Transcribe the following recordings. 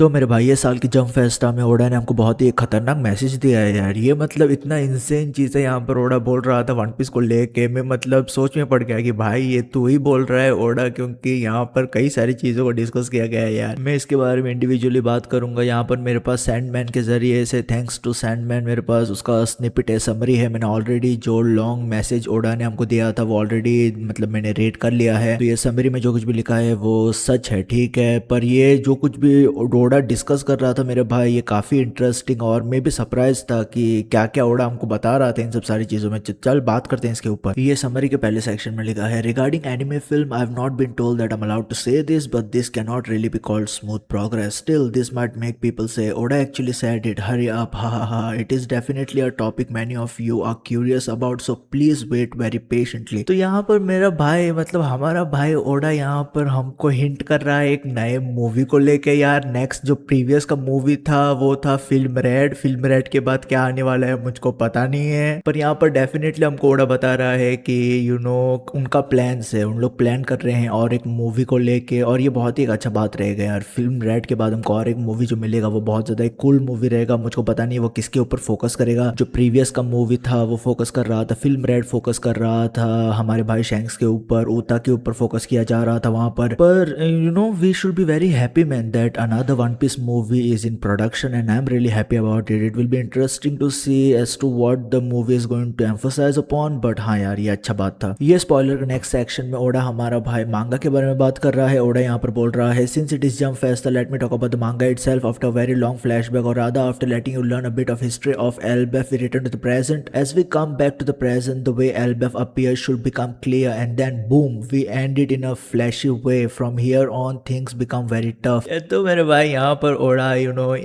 तो मेरे भाई ये साल की जंप फेस्टा में ओडा ने हमको बहुत ही एक खतरनाक मैसेज दिया है यार। ये मतलब इतना इंसेन चीज़ है। यहाँ पर ओडा बोल रहा था वन पीस को लेके, मैं मतलब सोच में पड़ गया कि भाई ये तू ही बोल रहा है ओडा, क्योंकि यहाँ पर कई सारी चीज़ों को डिस्कस किया गया है यार। मैं इसके बारे में इंडिविजुअली बात करूंगा। यहाँ पर मेरे पास सैंडमैन के जरिए से, थैंक्स टू सैंडमैन, मेरे पास उसका स्निपेट है, समरी है। मैंने ऑलरेडी जो लॉन्ग मैसेज ओडा ने हमको दिया था वो ऑलरेडी मतलब मैंने रीड कर लिया है। तो ये समरी में जो कुछ भी लिखा है वो सच है, ठीक है। पर ये जो कुछ भी ओडा डिस्कस कर रहा था मेरे भाई, ये काफ़ी इंटरेस्टिंग और मैं भी सरप्राइज था कि क्या क्या ओडा हमको बता रहा था इन सब सारी चीज़ों में। चल बात करते हैं इसके ऊपर। ये समरी के पहले सेक्शन में लिखा है, regarding anime film I have not been told that I am allowed to say this, but this can not really be called smooth progress. Still this might make people say Oda actually said it, hurry up, ha. It is definitely a topic many of you are curious about, so please wait very patiently. तो यहाँ पर मेरा भाई मतलब हमारा भाई Voda यहाँ पर हमको हिंट कर रहा है एक नए मूवी को लेके यार। नेक्स्ट जो प्रीवियस का मूवी था वो था फिल्म रेड। फिल्म रेड के बाद क्या आने वाला है मुझको पता नहीं है, पर यहाँ पर डेफिनेटली हमको ओडा बता रहा है कि उनका प्लान्स है, उन लोग प्लान कर रहे हैं और एक मूवी को लेके। और ये बहुत ही एक अच्छा बात रहेगा यार। फिल्म रेड के बाद हमको और एक मूवी जो मिलेगा वो बहुत ज़्यादा एक कूल मूवी रहेगा। मुझको पता नहीं वो किसके ऊपर फोकस करेगा। जो प्रीवियस का मूवी था वो फोकस कर रहा था, फिल्म रेड फोकस कर रहा था हमारे भाई शैंक्स के ऊपर, ऊता के ऊपर फोकस किया जा रहा था वहाँ पर। We should be very happy man that another one piece movie is in production and I'm really happy about it. It will be interesting to see as to what the movie is going to emphasize upon. But हाँ यार, ये अच्छा बात था। ये spoiler के next section में Voda हमारा भाई मांगा के बारे में बात कर रहा है। ओडा यहाँ पर बोल रहा है, since it is jump fest, let me talk about the manga itself. After a very long flashback, or rather after letting you learn a bit of history of Elbaf, we return to the present. As we come back to the present, the way Elbaf appears should become clear, and then boom, we end it in a flashy way. From here on, things become very tough. तो मेरे भाई यहाँ पर Voda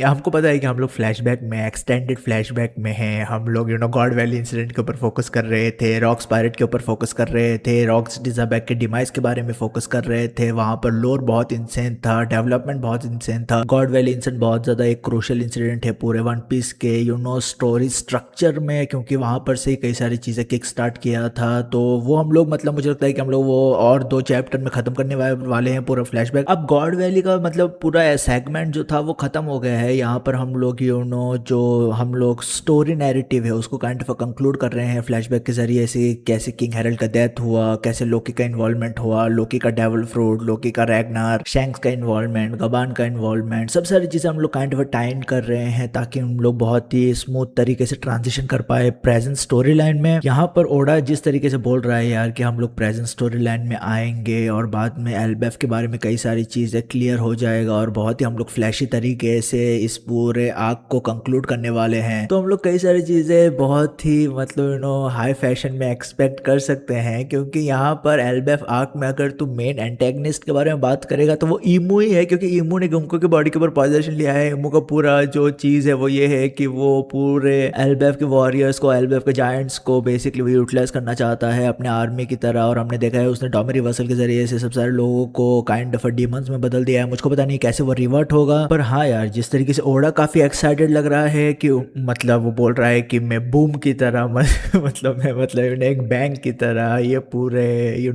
हमको पता है कि हम लोग फ्लैशबैक में, एक्सटेंडेड फ्लैशबैक में हैं। हम लोग गॉड वैली इंसिडेंट के ऊपर फोकस कर रहे थे, रॉक्स पायरेट के ऊपर फोकस कर रहे थे, रॉक्स डिजाबैक के डिमाइस के बारे में फोकस कर रहे थे। वहाँ पर लोर बहुत इंसेंट था, डेवलपमेंट बहुत इंसेंट था। गॉड वैली इंसिडेंट बहुत ज़्यादा एक क्रूशियल इंसिडेंट है पूरे वन पीस के स्टोरी स्ट्रक्चर में, क्योंकि वहाँ पर से ही कई सारी चीज़ें किक स्टार्ट किया था। तो वो हम लोग मतलब मुझे लगता है कि हम लोग वो और 2 चैप्टर में ख़त्म करने वाले हैं पूरा फ्लैशबैक। अब गॉड वैली का मतलब पूरा सेगमेंट जो था वो खत्म हो गया है। यहाँ पर हम लोग जो हम लोग स्टोरी नैरेटिव है उसको काइंड ऑफ कंक्लूड कर रहे हैं फ्लैशबैक के जरिए से। कैसे किंग हेरल्ड का डेथ हुआ, कैसे लोकी का इन्वॉल्वमेंट हुआ, लोकी का डेविल फ्रूट, लोकी का रैग्नार, शैंक्स का इन्वॉल्वमेंट, गबान का इन्वॉल्वमेंट, सब सारी चीजें हम लोग काइंड ऑफ टाइन कर रहे हैं ताकि हम लोग बहुत ही स्मूथ तरीके से ट्रांजिशन कर पाए प्रेजेंट स्टोरी लाइन में। यहाँ पर ओडा जिस तरीके से बोल रहा है यार कि हम लोग प्रेजेंट स्टोरी लाइन में आएंगे और बाद में एल्बेफ के बारे में कई सारी चीजें क्लियर हो जाएगा और बहुत ही हम लोग फ्लैशी तरीके से इस पूरे आर्क को कंक्लूड करने वाले हैं। तो हम लोग कई सारी चीजें बहुत ही मतलब हाई फैशन में एक्सपेक्ट कर सकते हैं, क्योंकि यहाँ पर एल्बेफ आर्क में अगर तू मेन एंटेगनिस्ट के बारे में बात करेगा तो वो ईमू ही है, क्योंकि ईमू ने गुंको की बॉडी के ऊपर पोजीशन लिया है। ईमू का पूरा जो चीज है वो ये है कि वो पूरे एल्बेफ के वॉरियर्स को, एल्बेफ के जायंट्स को बेसिकली वो यूटिलाइज करना चाहता है अपने आर्मी की तरह। और हमने देखा है उसने डॉमी रिवर्सल के जरिए से सब सारे लोगों को काइंड ऑफ डीमंस में बदल दिया है। मुझको पता नहीं कैसे वो रिवर्ट होगा, पर हाँ यार जिस तरीके से ओडा काफी एक्साइटेड लग रहा है कि मतलब वो बोल रहा है कि मैं बूम की तरह मतलब एक बैंग की तरह ये पूरे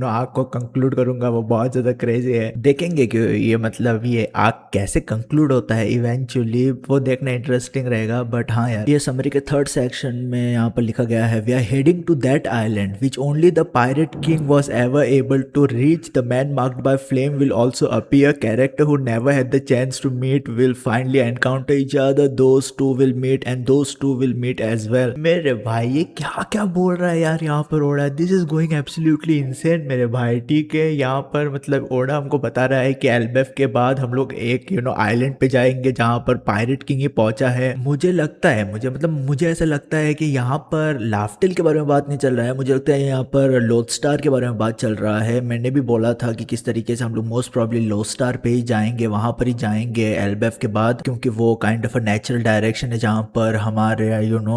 आर्क को कंक्लूड करूंगा, वो बहुत ज्यादा क्रेजी है। देखेंगे कि ये मतलब ये आर्क कैसे कंक्लूड होता है इवेंचुअली, वो देखना इंटरेस्टिंग रहेगा। बट हाँ यार, ये समरी के 3rd सेक्शन में यहाँ पर लिखा गया है, we are heading to that island which only the pirate king was ever able to reach, the man marked by flame will also appear, character who never had the chance to meet will finally encounter each other, those two will meet and those two will meet as well। मेरे भाई ये क्या क्या बोल रहा है यार यहाँ पर Oda, this is going absolutely insane मेरे भाई। ठीक है, यहाँ पर मतलब ओडा हमको बता रहा है कि एल्बेफ के बाद हम लोग एक आइलैंड पे जाएंगे जहाँ पर पायरेट किंग ही पहुंचा है। मुझे लगता है मुझे ऐसा लगता है कि यहाँ पर लाफ्टेल के बारे में बात नहीं चल रहा है, मुझे लगता है यहाँ पर लोथस्टार के बारे में बात चल रहा है। मैंने भी बोला था कि किस तरीके से हम लोग मोस्ट प्रॉब्ली लोथस्टार पे ही जाएंगे, वहां पर ही जाएंगे एल्बेफ के बाद, क्योंकि वो kind of a natural direction है जहाँ पर हमारे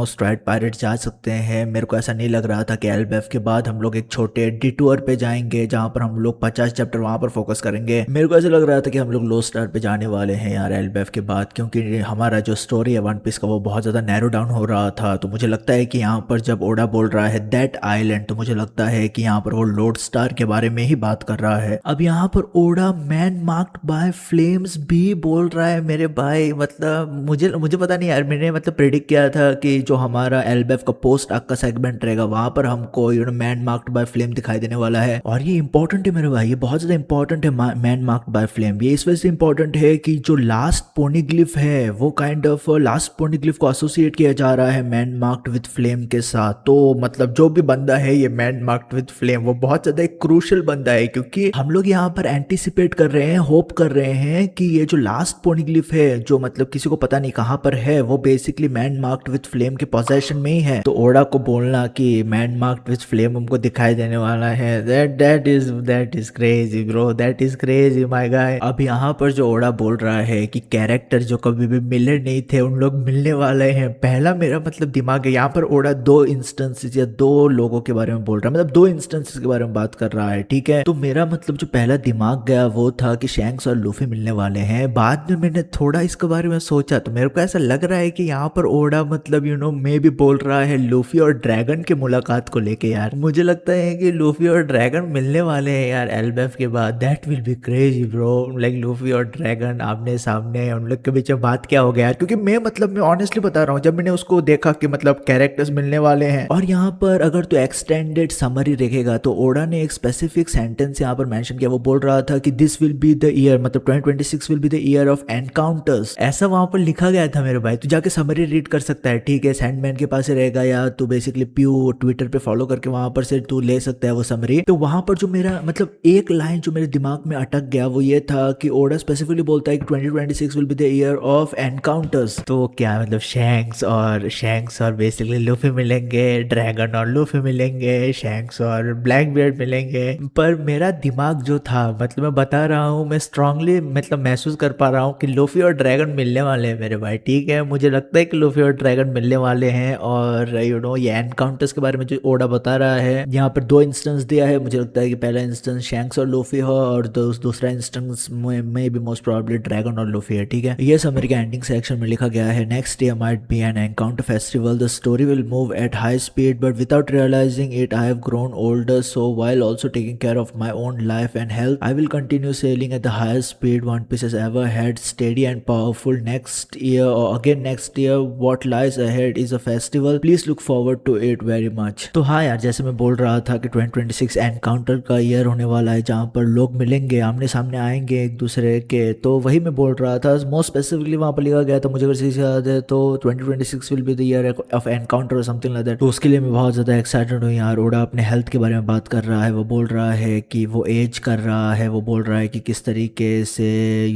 स्ट्राइट पायरेट जा सकते हैं। मेरे को ऐसा नहीं लग रहा था कि एल्बेफ के बाद हम लोग एक छोटे डिटूर पे जाएंगे जहाँ पर हम लोग 50 चैप्टर वहां पर फोकस करेंगे। मेरे को ऐसा लग रहा था कि हम लोग लो स्टार पे जाने वाले हैं यार एल्बेफ के बाद, क्योंकि हमारा जो स्टोरी है वन पीस का वो बहुत ज्यादा नैरो डाउन हो रहा था। तो मुझे लगता है कि यहाँ पर जब ओडा बोल रहा है दैट आइलैंड, तो मुझे लगता है कि यहाँ पर वो लोड स्टार के बारे में ही बात कर रहा है। अब यहाँ पर Oda man marked by flames भी बोल रहा है मेरे भाई, मतलब मुझे मुझे पता नहीं यार, मैंने मतलब प्रेडिक्ट किया था कि जो हमारा एलबेफ का पोस्ट आर्क का सेगमेंट रहेगा वहां पर हमको मैन मार्क्ड बाय फ्लेम दिखाई देने वाला है। और ये इंपॉर्टेंट है मेरे भाई, ये बहुत ज्यादा इंपॉर्टेंट है मैन मार्क्ड बाय फ्लेम। ये इस वजह से इंपॉर्टेंट है कि जो लास्ट पोनीग्लिफ है वो काइंड ऑफ लास्ट पोनीग्लिफ को एसोसिएट किया जा रहा है मैन मार्क्ड विद फ्लेम के साथ। तो मतलब जो भी बंदा है ये मैन मार्क्ड विद फ्लेम वो बहुत ज्यादा एक क्रूशियल बंदा है, क्योंकि हम लोग यहाँ पर एंटिसिपेट कर रहे हैं, होप कर रहे हैं कि ये जो लास्ट पोनीग्लिफ है जो मतलब किसी को पता नहीं कहाँ पर है, वो basically man marked with flame के पोजेशन में ही है। तो ओडा को बोलना कि मैन मार्क्ड विद फ्लेम हमको दिखाई देने वाला है, that is crazy bro, that is crazy my guy. अब यहाँ पर जो ओडा बोल रहा है कि कैरेक्टर जो कभी भी मिले नहीं थे उन लोग मिलने वाले हैं, पहला मेरा मतलब दिमाग है यहाँ पर ओडा दो इंस्टेंसेस या दो लोगों के बारे में बोल रहा है, मतलब दो इंस्टेंसेस के बारे में बात कर रहा है, ठीक है। तो मेरा मतलब जो पहला दिमाग गया वो था कि शैंक्स और लूफी मिलने वाले हैं। बाद में मैंने थोड़ा इसके बारे में सोचा तो मेरे को ऐसा लग रहा है कि यहाँ पर ओडा मतलब मैं भी बोल रहा है लूफी और ड्रैगन के मुलाकात को लेके। यार मुझे लगता है कि लूफी और ड्रैगन मिलने वाले हैं यार एलबेफ के बाद, that will be crazy bro. Like Luffy और ड्रैगन आमने सामने, उन लोग के बीच में बात क्या हो गया यार, क्योंकि मैं ऑनेस्टली बता रहा हूँ जब मैंने उसको देखा कि मतलब कैरेक्टर्स मिलने वाले हैं, और यहाँ पर अगर तू एक्सटेंडेड समरी देखेगा तो ओडा ने एक स्पेसिफिक सेंटेंस यहाँ पर मेंशन किया। वो बोल रहा था कि this will be the year, मतलब 2026 will be the year of encounters, ऐसा वहां पर लिखा गया था मेरे भाई। तू जाके समरी रीड कर सकता है, ठीक है, सैंडमैन के पास रहेगा या तू बेसिकली प्यू ट्विटर पे फॉलो करके वहां पर से तू ले सकता है वो समरी। तो वहां पर जो मेरा मतलब एक लाइन जो मेरे दिमाग में अटक गया वो ये था कि ओडा स्पेसिफिकली बोलता है कि 2026 will be the year of encounters. तो क्या मतलब शैंक्स और बेसिकली लूफी मिलेंगे, ड्रैगन और लूफी मिलेंगे, शैंक्स और ब्लैक बियर्ड मिलेंगे। पर मेरा दिमाग जो था, मतलब मैं बता रहा हूँ, मैं स्ट्रांगली मतलब महसूस कर पा रहा हूँ कि लूफी और ड्रैगन मिलने वाले हैं मेरे भाई, ठीक है। मुझे लगता है कि लूफी और ड्रैगन मिलने वाले हैं। और ये एनकाउंटर्स के बारे में जो ओडा बता रहा है, यहाँ पर दो इंस्टेंस दिया है। मुझे लगता है कि पहला इंस्टेंस शैंक्स और लूफी हो और दूसरा इंस्टेंस में भी मोस्ट प्रोबेबली ड्रैगन और लूफी है, ठीक है। ये समरी के एंडिंग सेक्शन में लिखा गया है, next year might be an encounter festival, the story will move at high speed but without realising it I have grown older, so while also taking care of my own life and health, I will continue sailing at the highest speed One Piece has ever had, steady and powerful. Next year or again next year, what lies ahead is a festival. Please look forward to it very much. तो हाँ यार, जैसे मैं बोल रहा था कि 2026 encounter का ईयर होने वाला है जहाँ पर लोग मिलेंगे, आमने सामने आएंगे एक दूसरे के, तो वही मैं बोल रहा था। मोस्ट स्पेसिफिकली वहाँ पर लिखा गया था, मुझे अगर सही से याद है तो 2026 will be the year of encounter और समथिंग लाइक दैट। तो उसके लिए मैं बहुत ज़्यादा एक्साइटेड हूँ यार। ओडा अपने हेल्थ के बारे में बात कर रहा है, वो बोल रहा है कि वो एज कर रहा है, वो बोल रहा है कि किस तरीके से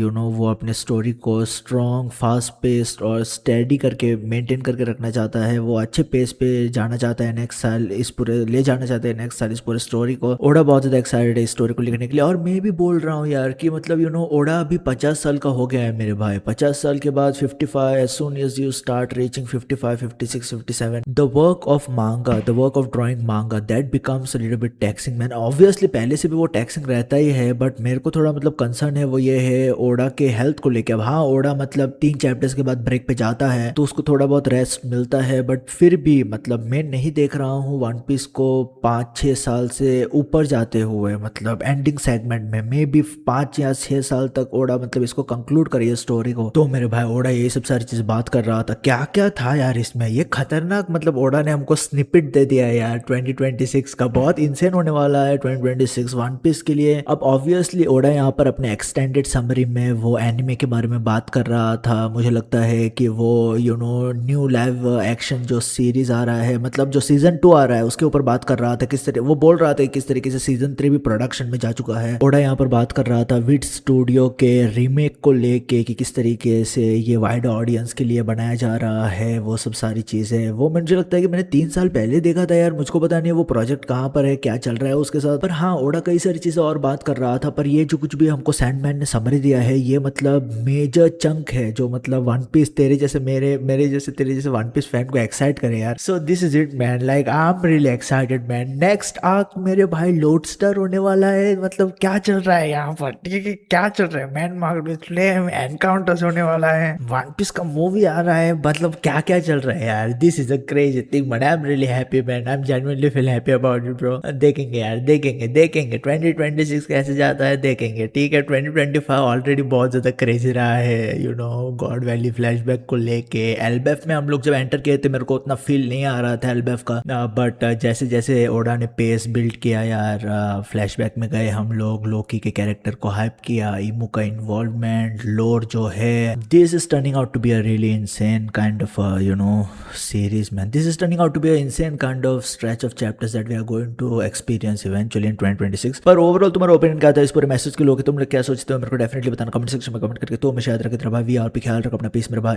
वो अपने स्टोरी को स्ट्रॉन्ग, फास्ट पेस्ड और स्टेडी करके मेंटेन करके रखना चाहता है। वो अच्छे पेस पे जाना चाहता है नेक्स्ट साल, इस पूरे ले जाना चाहता है नेक्स्ट साल इस पूरे स्टोरी को। ओडा बहुत ज़्यादा एक्साइटेड है इस स्टोरी को लिखने के लिए। और मैं भी बोल रहा हूँ यार कि मतलब ओडा अभी 50 साल का हो गया है मेरे भाई। 50 साल के बाद 55, as soon as you start reaching 55, 56, 57, the work of manga, the work of drawing manga, that becomes a little bit taxing man. Obviously पहले से भी वो टैक्सिंग रहता ही है, बट मेरे को थोड़ा मतलब कंसर्न है वो ये है ओडा के हेल्थ को लेके। अब हाँ, ओडा मतलब 3 चैप्टर्स के बाद ब्रेक पे जाता है तो उसको थोड़ा बहुत रेस्ट मिलता है, बट फिर भी मतलब मैं नहीं देख रहा हूँ वन पीस को 5-6 साल से ऊपर जाते हुए, मतलब एंडिंग सेगमेंट में मे बी 5 या 6 साल तक ओडा मतलब इसको कंक्लूड करिए स्टोरी को। तो मेरे भाई ओडा ये सब सारी चीज बात कर रहा था, क्या क्या था यार इसमें, ये खतरनाक मतलब ओडा ने हमको स्निपेट दे दिया है यार 2026 का। बहुत इंसेन होने वाला है 2026 वन पीस के लिए। अब ऑब्वियसली ओडा यहाँ पर अपने एक्सटेंडेड समरी में वो एनिमे के बारे में बात कर रहा था। मुझे लगता है कि वो न्यू लाइव एक्शन जो सीरीज आ रहा है, मतलब जो सीजन 2 आ रहा है उसके ऊपर बात कर रहा था। किस तरह वो बोल रहा था किस तरीके से सीजन 3 भी प्रोडक्शन में जा चुका है। ओडा यहाँ पर बात कर रहा था विड स्टूडियो के रीमेक को लेके कि किस तरीके से ये वाइड ऑडियंस के लिए बनाया जा रहा है, वो सब सारी चीजें। वो मुझे लगता है कि मैंने 3 साल पहले देखा था यार, मुझको पता नहीं है वो प्रोजेक्ट कहाँ पर है, क्या चल रहा है उसके साथ। पर हाँ, ओडा कई सारी चीजें और बात कर रहा था। पर ये जो कुछ भी हमको सैंडमैन ने समरी दिया है ये मतलब मेजर चंक है जो मतलब वन पीस तेरे जैसे मेरे जैसे तेरे जैसे वन पीस फैन को एक्साइट करे यार। So this is it man, like I am really excited man. Next arc मेरे भाई लोडस्टर होने वाला है। मतलब क्या चल रहा है यहाँ पर, ठीक है, क्या चल रहा है, man marked with flame, encounters होने वाला है, वन पीस का मूवी आ रहा है, मतलब क्या क्या चल रहा है यार। This is a crazy thing but I am really happy man, I am genuinely feel happy about it bro. देखेंगे 2026 कैसे जाता है देखेंगे, ठीक है। 2025 ऑलरेडी बहुत ज़्यादा क्रेजी रहा है गॉड वैली फ्लैशबैक को लेके। एल्बेफ में हम लोग जब एंटर किए थे मेरे को उतना फील नहीं आ रहा था एल्बेफ का, बट जैसे जैसे ओडा ने पेस बिल्ड किया यार, फ्लैशबैक में गए हम लोग, लोकी के कैरेक्टर को हाइप किया, इमू का इन्वॉल्वमेंट, लोर जो है, this is turning out to be a really insane kind of series, man. This is turning out to be an insane kind of stretch of chapters that we are going to experience eventually in 2026. पर overall तुम्हारा opinion क्या था इस पूरे message के लोग, तुम लोग क्या सोचते हो मेरे को डेफिनेटली बताना कमेंट सेक्शन में कमेंट करके। तो मैं शायद रखे भाई वी आर पे ख्याल रखो अपना, पीस मेरे भाई।